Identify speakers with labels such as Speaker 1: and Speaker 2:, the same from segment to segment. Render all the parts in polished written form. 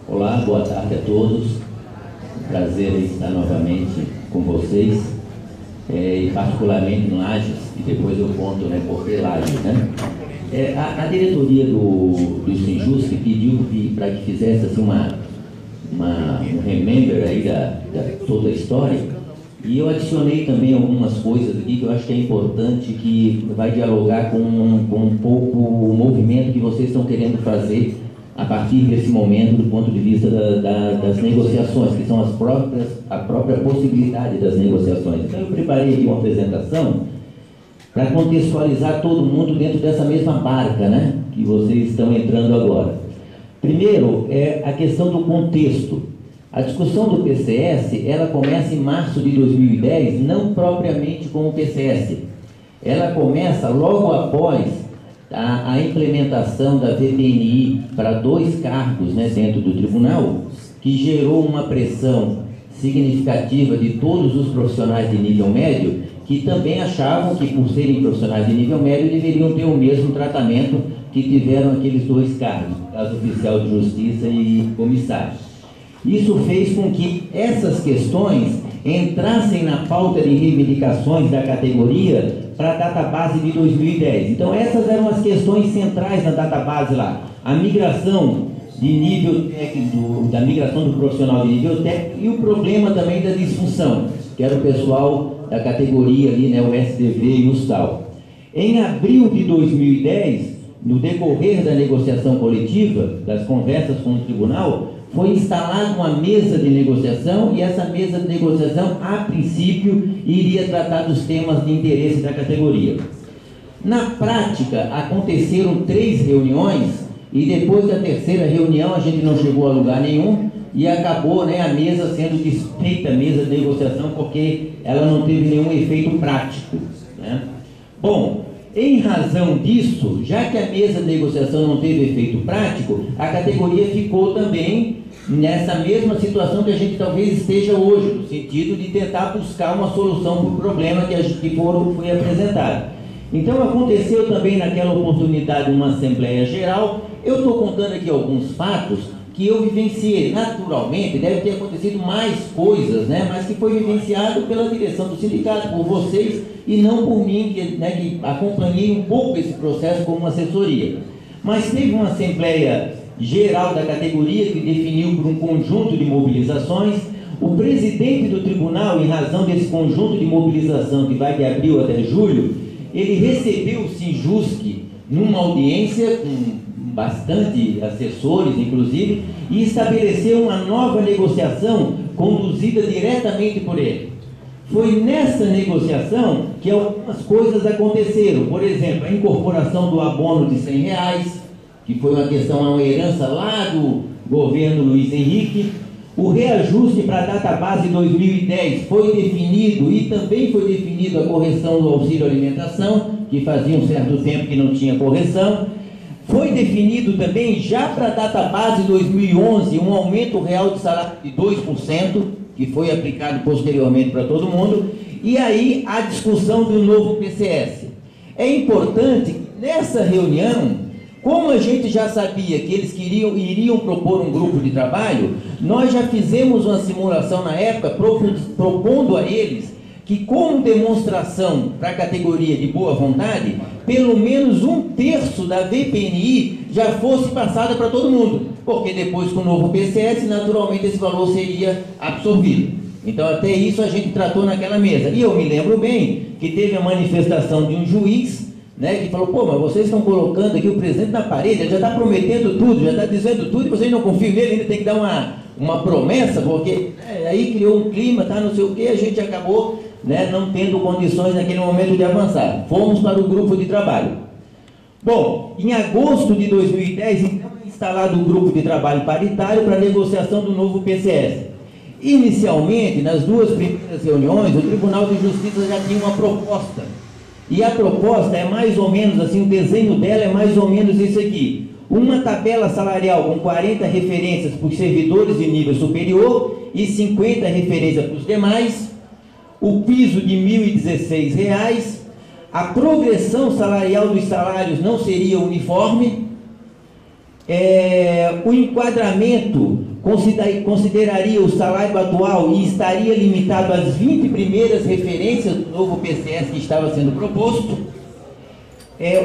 Speaker 1: Olá, boa tarde a todos. Prazer em estar novamente com vocês, e particularmente em Lages, e depois eu conto, por que Lages, né? A diretoria do Sinjusc pediu para que fizesse assim, um remember aí da toda a história, e eu adicionei também algumas coisas aqui que eu acho que é importante, que vai dialogar com um pouco o movimento que vocês estão querendo fazer a partir desse momento, do ponto de vista das negociações, que são a própria possibilidade das negociações. Então eu preparei aqui uma apresentação para contextualizar todo mundo dentro dessa mesma barca, né, que vocês estão entrando agora. Primeiro, é a questão do contexto. A discussão do PCS, ela começa em março de 2010, não propriamente com o PCS. Ela começa logo após a implementação da VPNI para 2 cargos, dentro do tribunal, que gerou uma pressão significativa de todos os profissionais de nível médio, que também achavam que, por serem profissionais de nível médio, deveriam ter o mesmo tratamento que tiveram aqueles 2 cargos, caso oficial de justiça e comissário. Isso fez com que essas questões entrassem na pauta de reivindicações da categoria para a database de 2010. Então essas eram as questões centrais na database lá. A migração de nível técnico, da migração do profissional de nível técnico, e o problema também da disfunção, que era o pessoal da categoria ali, o SDV e o STAL. Em abril de 2010, no decorrer da negociação coletiva, das conversas com o tribunal, foi instalada uma mesa de negociação, e essa mesa de negociação, a princípio, iria tratar dos temas de interesse da categoria. Na prática, aconteceram 3 reuniões, e depois da 3ª reunião a gente não chegou a lugar nenhum, e acabou a mesa sendo desfeita, a mesa de negociação, porque ela não teve nenhum efeito prático, né? Bom, em razão disso, já que a mesa de negociação não teve efeito prático, a categoria ficou também nessa mesma situação que a gente talvez esteja hoje, no sentido de tentar buscar uma solução para o problema que foi apresentado. Então aconteceu também naquela oportunidade uma Assembleia Geral. Eu estou contando aqui alguns fatos que eu vivenciei. Naturalmente, deve ter acontecido mais coisas, mas que foi vivenciado pela direção do sindicato, por vocês, e não por mim, que acompanhei um pouco esse processo como assessoria. Mas teve uma Assembleia Geral da categoria que definiu por um conjunto de mobilizações. O presidente do tribunal, em razão desse conjunto de mobilização que vai de abril até julho, ele recebeu o Sinjusc numa audiência com bastante assessores, inclusive, e estabeleceu uma nova negociação conduzida diretamente por ele. Foi nessa negociação que algumas coisas aconteceram. Por exemplo, a incorporação do abono de R$100, que foi uma questão, uma herança lá do governo Luiz Henrique. O reajuste para a database 2010 foi definido, e também foi definido a correção do auxílio alimentação, que fazia um certo tempo que não tinha correção. Foi definido também, já para a database 2011, um aumento real de salário de 2%, que foi aplicado posteriormente para todo mundo, e aí a discussão do novo PCS. É importante que nessa reunião, como a gente já sabia que eles iriam propor um grupo de trabalho, nós já fizemos uma simulação na época, propondo a eles que, como demonstração para a categoria de boa vontade, pelo menos 1/3 da VPNI já fosse passada para todo mundo, porque depois, com o novo PCS, naturalmente esse valor seria absorvido. Então até isso a gente tratou naquela mesa. E eu me lembro bem que teve a manifestação de um juiz, que falou: pô, mas vocês estão colocando aqui o presidente na parede, ele já está prometendo tudo, já está dizendo tudo, e vocês não confiam nele, ainda tem que dar uma promessa, porque aí criou um clima, não sei o que, a gente acabou não tendo condições naquele momento de avançar. Fomos para o grupo de trabalho. Bom, em agosto de 2010, então, é instalado um grupo de trabalho paritário para negociação do novo PCS. Inicialmente, nas 2 primeiras reuniões, o Tribunal de Justiça já tinha uma proposta. E a proposta é mais ou menos assim, o desenho dela é mais ou menos isso aqui. Uma tabela salarial com 40 referências para os servidores de nível superior e 50 referências para os demais. O piso de R$ 1.016, a progressão salarial dos salários não seria uniforme, O enquadramento consideraria o salário atual e estaria limitado às 20 primeiras referências do novo PCS que estava sendo proposto.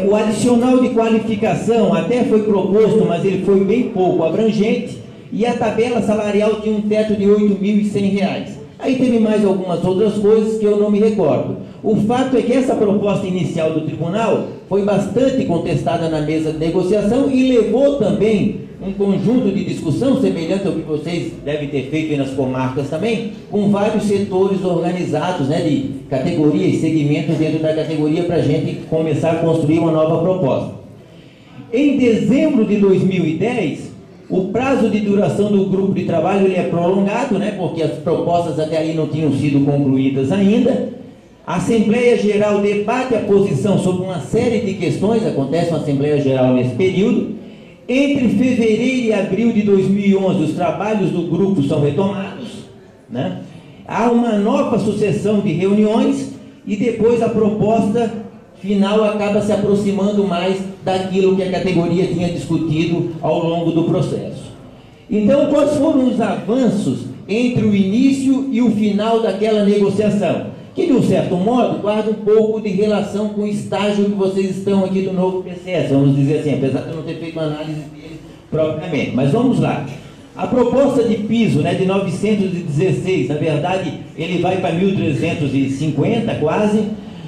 Speaker 1: O adicional de qualificação até foi proposto, mas ele foi bem pouco abrangente, e a tabela salarial tinha um teto de R$ 8.100. Aí teve mais algumas outras coisas que eu não me recordo. O fato é que essa proposta inicial do tribunal foi bastante contestada na mesa de negociação e levou também um conjunto de discussão, semelhante ao que vocês devem ter feito aí nas comarcas também, com vários setores organizados, né, de categorias e segmentos dentro da categoria, para a gente começar a construir uma nova proposta. Em dezembro de 2010, o prazo de duração do grupo de trabalho ele é prolongado, né, porque as propostas até aí não tinham sido concluídas ainda. A Assembleia Geral debate a posição sobre uma série de questões, acontece uma Assembleia Geral nesse período. Entre fevereiro e abril de 2011, os trabalhos do grupo são retomados, né? Há uma nova sucessão de reuniões e depois a proposta final acaba se aproximando mais daquilo que a categoria tinha discutido ao longo do processo. Então, quais foram os avanços entre o início e o final daquela negociação? Que, de um certo modo, guarda um pouco de relação com o estágio que vocês estão aqui do novo PCS, vamos dizer assim, apesar de eu não ter feito uma análise dele propriamente. Mas vamos lá. A proposta de piso, né, de 916, na verdade, ele vai para 1.350 quase.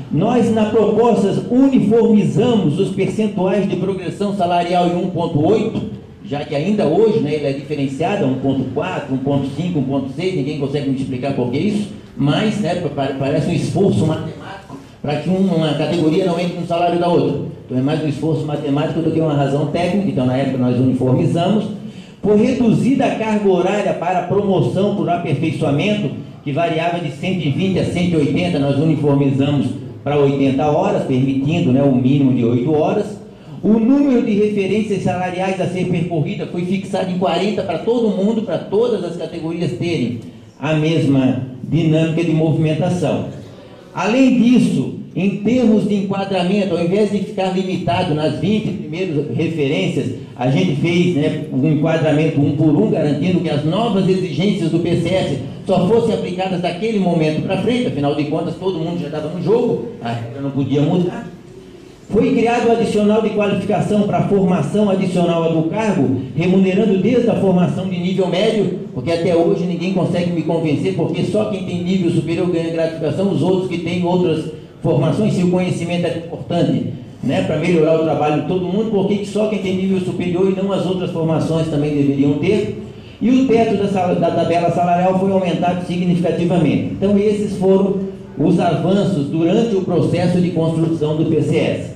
Speaker 1: Nós, na proposta, uniformizamos os percentuais de progressão salarial em 1,8, já que ainda hoje, né, ele é diferenciado, 1,4, 1,5, 1,6, ninguém consegue me explicar por que isso, mas, né, parece um esforço matemático para que uma categoria não entre no salário da outra. Então é mais um esforço matemático do que uma razão técnica. Então na época nós uniformizamos. Foi reduzida a carga horária para promoção por aperfeiçoamento, que variava de 120 a 180, nós uniformizamos para 80 horas, permitindo, né, o mínimo de 8 horas. O número de referências salariais a ser percorrida foi fixado em 40 para todo mundo, para todas as categorias terem a mesma dinâmica de movimentação. Além disso, em termos de enquadramento, ao invés de ficar limitado nas 20 primeiras referências, a gente fez, né, um enquadramento um por um, garantindo que as novas exigências do PCS só fossem aplicadas daquele momento para frente. Afinal de contas, todo mundo já estava no jogo, a regra não podia mudar. Foi criado o adicional de qualificação para a formação adicional do cargo, remunerando desde a formação de nível médio, porque até hoje ninguém consegue me convencer, porque só quem tem nível superior ganha gratificação, os outros que têm outras formações, se o conhecimento é importante, né, para melhorar o trabalho de todo mundo, por que só quem tem nível superior e não as outras formações também deveriam ter? E o teto da tabela salarial foi aumentado significativamente. Então esses foram os avanços durante o processo de construção do PCS.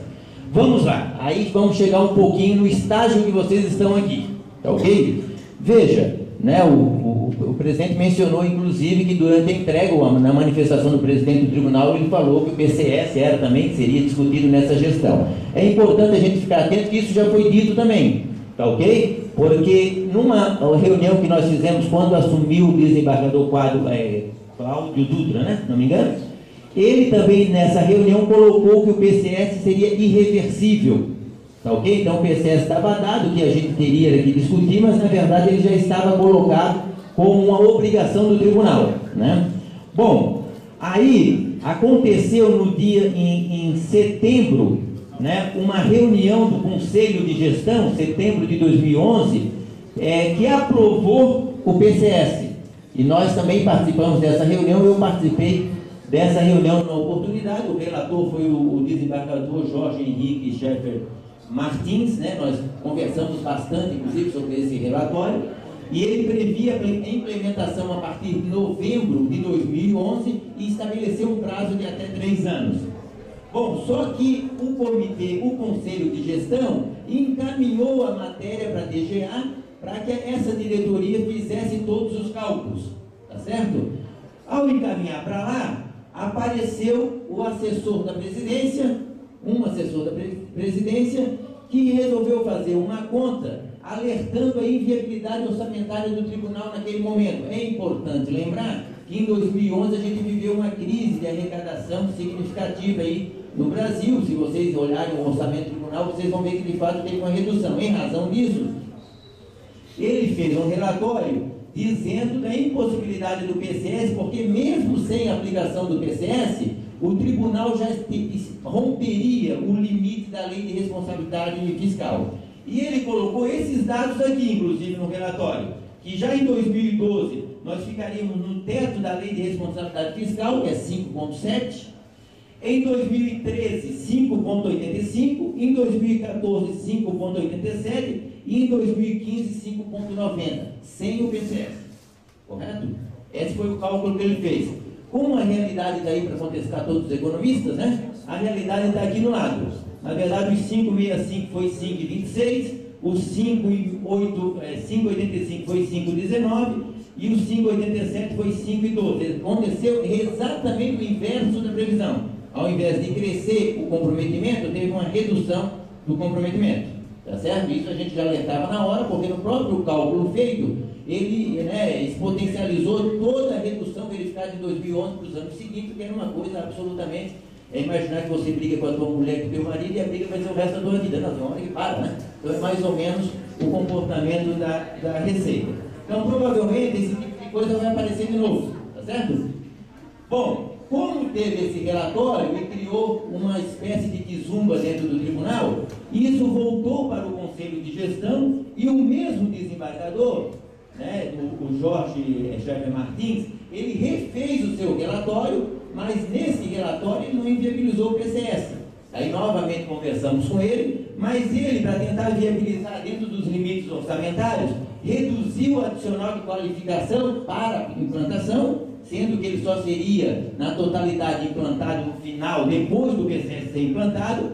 Speaker 1: Vamos lá, aí vamos chegar um pouquinho no estágio que vocês estão aqui, tá ok? Veja, né, o presidente mencionou inclusive que durante a entrega, na manifestação do presidente do tribunal, ele falou que o PCS era também, que seria discutido nessa gestão. É importante a gente ficar atento que isso já foi dito também, tá ok? Porque numa reunião que nós fizemos quando assumiu o desembargador Cláudio Dutra, né, se não me engano, ele também nessa reunião colocou que o PCS seria irreversível, tá ok? Então o PCS estava dado, que a gente teria que discutir, mas na verdade ele já estava colocado como uma obrigação do tribunal, né? Bom, aí aconteceu no dia em setembro, né, uma reunião do Conselho de Gestão, setembro de 2011, que aprovou o PCS. E nós também participamos dessa reunião, eu participei dessa reunião na oportunidade. O relator foi o desembargador Jorge Henrique Schaeffer Martins, né? Nós conversamos bastante, inclusive, sobre esse relatório, e ele previa a implementação a partir de novembro de 2011 e estabeleceu um prazo de até 3 anos. Bom, só que o comitê, o Conselho de Gestão, encaminhou a matéria para a DGA para que essa diretoria fizesse todos os cálculos, tá certo? Ao encaminhar para lá, apareceu o assessor da presidência, um assessor da presidência, que resolveu fazer uma conta alertando a inviabilidade orçamentária do tribunal naquele momento. É importante lembrar que em 2011 a gente viveu uma crise de arrecadação significativa aí no Brasil. Se vocês olharem o orçamento do tribunal, vocês vão ver que de fato teve uma redução. Em razão disso, Ele fez um relatório dizendo da impossibilidade do PCS, porque mesmo sem aplicação do PCS, o tribunal já romperia o limite da lei de responsabilidade fiscal. E ele colocou esses dados aqui, inclusive, no relatório, que já em 2012 nós ficaríamos no teto da lei de responsabilidade fiscal, que é 5,7%, em 2013, 5,85%, em 2014, 5,87% e em 2015, 5,90%, sem o PCS. Correto? Esse foi o cálculo que ele fez. Como a realidade está aí para contestar todos os economistas, né? A realidade está aqui no lado. Na verdade, os 5,65 foi 5,26, os 5,85 foi 5,19 e os 5,87 foi 5,12. Aconteceu exatamente o inverso da previsão. Ao invés de crescer o comprometimento, teve uma redução do comprometimento. Tá certo? Isso a gente já alertava na hora, porque no próprio cálculo feito, ele exponencializou toda a redução verificada de 2011 para os anos seguintes, que era uma coisa absolutamente... imaginar que você briga com a tua mulher, com o teu marido, e a briga vai ser o resto da tua vida. Não, tem uma hora que para, né? Então é mais ou menos o comportamento da receita. Então, provavelmente, esse tipo de coisa vai aparecer de novo, tá certo? Bom, como teve esse relatório e criou uma espécie de quizumba dentro do tribunal, isso voltou para o Conselho de Gestão e o mesmo desembargador, né, o Jorge Xavier Martins, ele refez o seu relatório, mas nesse relatório ele não inviabilizou o PCS. Aí novamente conversamos com ele, mas ele, para tentar viabilizar dentro dos limites orçamentários, reduziu o adicional de qualificação para implantação, sendo que ele só seria, na totalidade, implantado no final, depois do PCS ser implantado.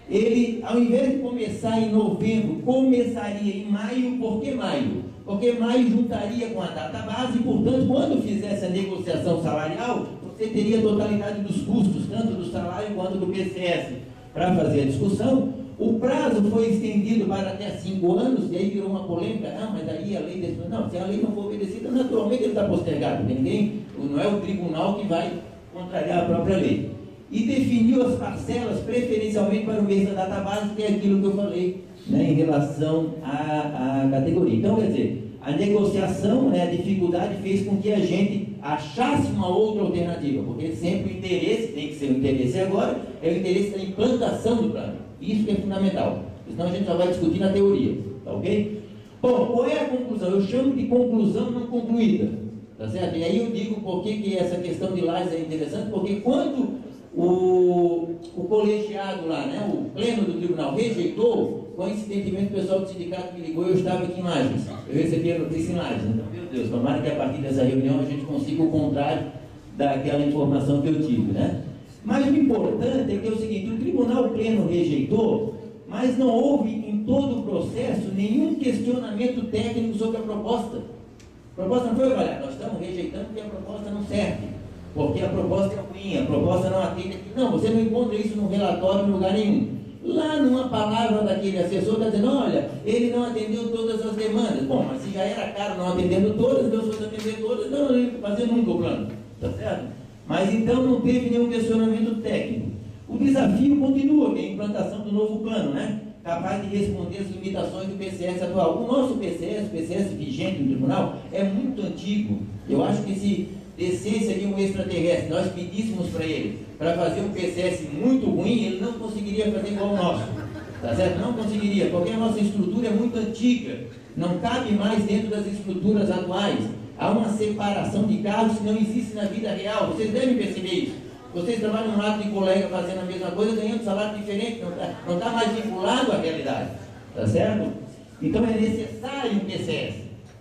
Speaker 1: Ele, ao invés de começar em novembro, começaria em maio. Por que maio? Porque maio juntaria com a data base e, portanto, quando fizesse a negociação salarial, você teria a totalidade dos custos, tanto do salário quanto do PCS, para fazer a discussão. O prazo foi estendido para até 5 anos, e aí virou uma polêmica. Não, mas aí a lei... Não, se a lei não for obedecida, naturalmente ele está postergado. Ninguém, não é o tribunal que vai contrariar a própria lei. E definiu as parcelas preferencialmente para o mês da data base, que é aquilo que eu falei, né, em relação à categoria. Então, quer dizer, a negociação, né, a dificuldade fez com que a gente achasse uma outra alternativa, porque sempre o interesse, tem que ser o interesse agora, é o interesse da implantação do plano. Isso que é fundamental, senão a gente só vai discutir na teoria, tá ok? Bom, qual é a conclusão? Eu chamo de conclusão não concluída, tá certo? E aí eu digo por que essa questão de Lages é interessante, porque quando o colegiado lá, né, o pleno do tribunal rejeitou, coincidentemente o pessoal do sindicato me ligou e eu estava aqui em Lages. Eu recebi a notícia em Lages. Então, meu Deus, tomara que a partir dessa reunião a gente consiga o contrário daquela informação que eu tive, né? Mas o importante é que é o seguinte, o tribunal pleno rejeitou, mas não houve em todo o processo nenhum questionamento técnico sobre a proposta. A proposta não foi, olha, nós estamos rejeitando porque a proposta não serve, porque a proposta é ruim, a proposta não atende. Não, você não encontra isso no relatório em lugar nenhum. Lá numa palavra daquele assessor está dizendo, olha, ele não atendeu todas as demandas. Bom, mas se já era caro não atendendo todas, então se fosse atender todas, não ia fazer nunca o plano, tá certo? Mas então não teve nenhum questionamento técnico. O desafio continua, que é a implantação do novo plano, né? Capaz de responder às limitações do PCS atual. O nosso PCS, o PCS vigente no tribunal, é muito antigo. Eu acho que se descesse aqui um extraterrestre, nós pedíssemos para ele para fazer um PCS muito ruim, ele não conseguiria fazer igual o nosso, tá certo? Não conseguiria, porque a nossa estrutura é muito antiga, não cabe mais dentro das estruturas atuais. Há uma separação de cargos que não existe na vida real, vocês devem perceber isso. Vocês trabalham num lado de colega fazendo a mesma coisa, ganhando salário diferente, não está mais vinculado à realidade, tá certo? Então é necessário um PCS,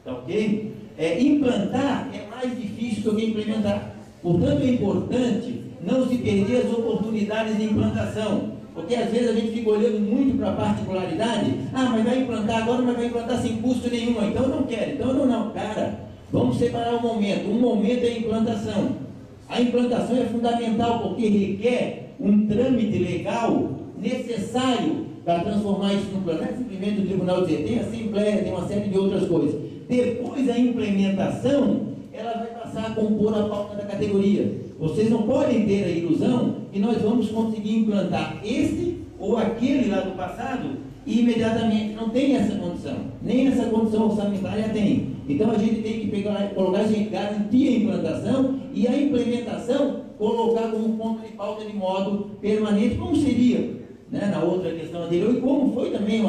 Speaker 1: tá ok? Implantar é mais difícil do que implementar. Portanto, é importante não se perder as oportunidades de implantação, porque às vezes a gente fica olhando muito para a particularidade. Ah, mas vai implantar agora, mas vai implantar sem custo nenhum, então não quero, então não, cara, vamos separar o momento. Um momento é a implantação. A implantação é fundamental porque requer um trâmite legal necessário para transformar isso no plano. Não é simplesmente o tribunal dizer, tem assembleia, tem uma série de outras coisas. Depois da implementação, ela vai passar a compor a pauta da categoria. Vocês não podem ter a ilusão que nós vamos conseguir implantar este ou aquele lá do passado e imediatamente não tem essa condição, nem essa condição orçamentária tem. Então a gente tem que pegar, colocar, a gente garantir a implantação e a implementação colocar como ponto de pauta de modo permanente, como seria, né, na outra questão anterior, e como foi também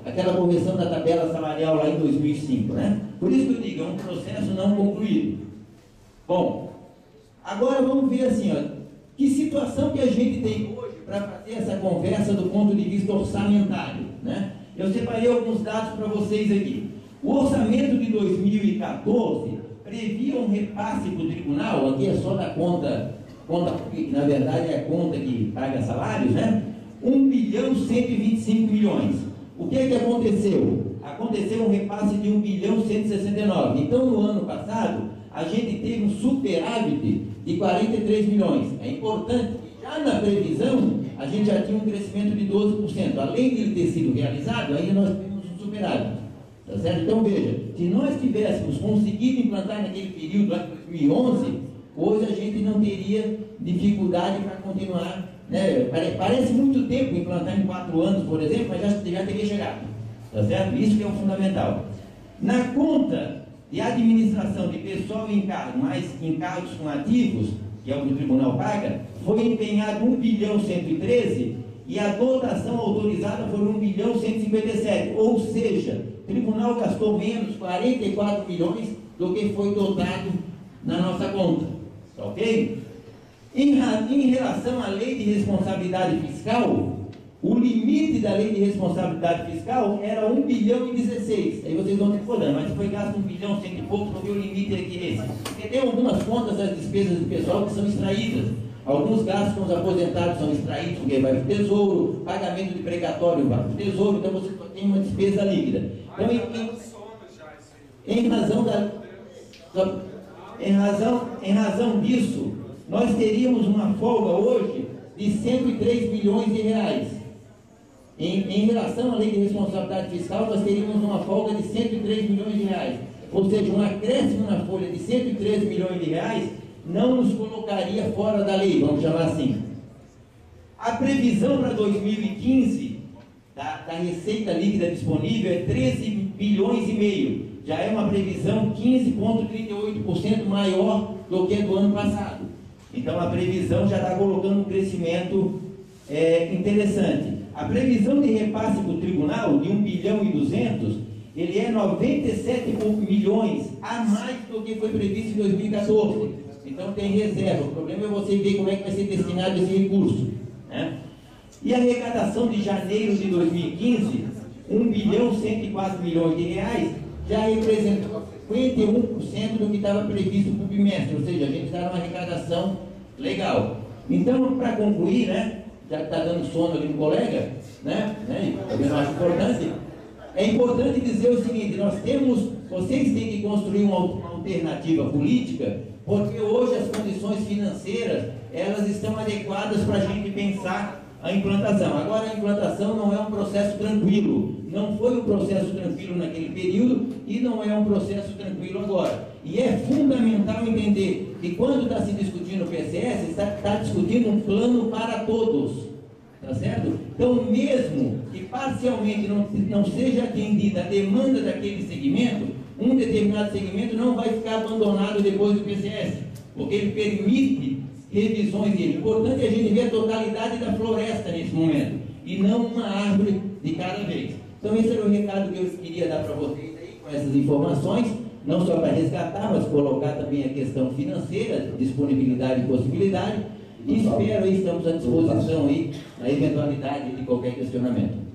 Speaker 1: aquela correção da tabela salarial lá em 2005, né? Por isso que eu digo, é um processo não concluído. Bom, agora vamos ver assim, ó, que situação que a gente tem hoje para fazer essa conversa do ponto de vista orçamentário, né? Eu separei alguns dados para vocês aqui. O orçamento de 2014 previa um repasse para o tribunal, aqui é só da conta que na verdade é a conta que paga salários, né? 1.125.000.000. O que é que aconteceu? Aconteceu um repasse de 1.169. Então, no ano passado, a gente teve um superávit de 43 milhões. É importante que já na previsão, a gente já tinha um crescimento de 12%. Além de ele ter sido realizado, ainda nós temos um superávit. Tá certo? Então, veja, se nós tivéssemos conseguido implantar naquele período, lá de 2011, hoje a gente não teria dificuldade para continuar, né? Parece muito tempo implantar em 4 anos, por exemplo, mas já teria chegado. Tá certo? Isso que é o fundamental. Na conta de administração de pessoal em encargo, mais encargos com ativos, que é o que o tribunal paga, foi empenhado 1.113 e a dotação autorizada foi 1.157, ou seja, o tribunal gastou menos 44 milhões do que foi dotado na nossa conta, tá ok? Em relação à lei de responsabilidade fiscal, o limite da lei de responsabilidade fiscal era 1 bilhão e 16. Aí vocês vão ter que falar, mas foi gasto 1 bilhão, cento e pouco, porque o limite é que esse. Porque tem algumas contas das despesas do pessoal que são extraídas. Alguns gastos com os aposentados são extraídos porque vai para o tesouro, pagamento de precatório vai para o tesouro, então você tem uma despesa líquida. Então, em razão disso, nós teríamos uma folga hoje de 103 milhões de reais. Em relação à lei de responsabilidade fiscal, nós teríamos uma folga de 103 milhões de reais. Ou seja, um acréscimo na folha de 103 milhões de reais não nos colocaria fora da lei, vamos chamar assim. A previsão para 2015 da receita líquida disponível é 13 bilhões e meio. Já é uma previsão 15,38% maior do que do ano passado. Então a previsão já está colocando um crescimento interessante. A previsão de repasse para o tribunal de 1 bilhão e 200, ele é 97 milhões a mais do que foi previsto em 2014. Então tem reserva. O problema é você ver como é que vai ser destinado esse recurso, né? E a arrecadação de janeiro de 2015, 1 bilhão e 104 milhões de reais, já representou 51% do que estava previsto para o bimestre, ou seja, a gente está numa arrecadação legal. Então, para concluir, né, já está dando sono ali no colega, né, eu acho importante, é importante dizer o seguinte, vocês têm que construir uma alternativa política, porque hoje as condições financeiras, elas estão adequadas para a gente pensar a implantação. Agora, a implantação não é um processo tranquilo, não foi um processo tranquilo naquele período e não é um processo tranquilo agora. E é fundamental entender que quando está se discutindo o PCS, está discutindo um plano para todos, tá certo? Então, mesmo que parcialmente não seja atendida a demanda daquele segmento, um determinado segmento não vai ficar abandonado depois do PCS, porque ele permite revisões dele. Importante é a gente ver a totalidade da floresta nesse momento, e não uma árvore de cada vez. Então esse era o recado que eu queria dar para vocês aí, com essas informações, não só para resgatar, mas colocar também a questão financeira, disponibilidade e possibilidade, e espero aí, estamos à disposição aí, na eventualidade de qualquer questionamento.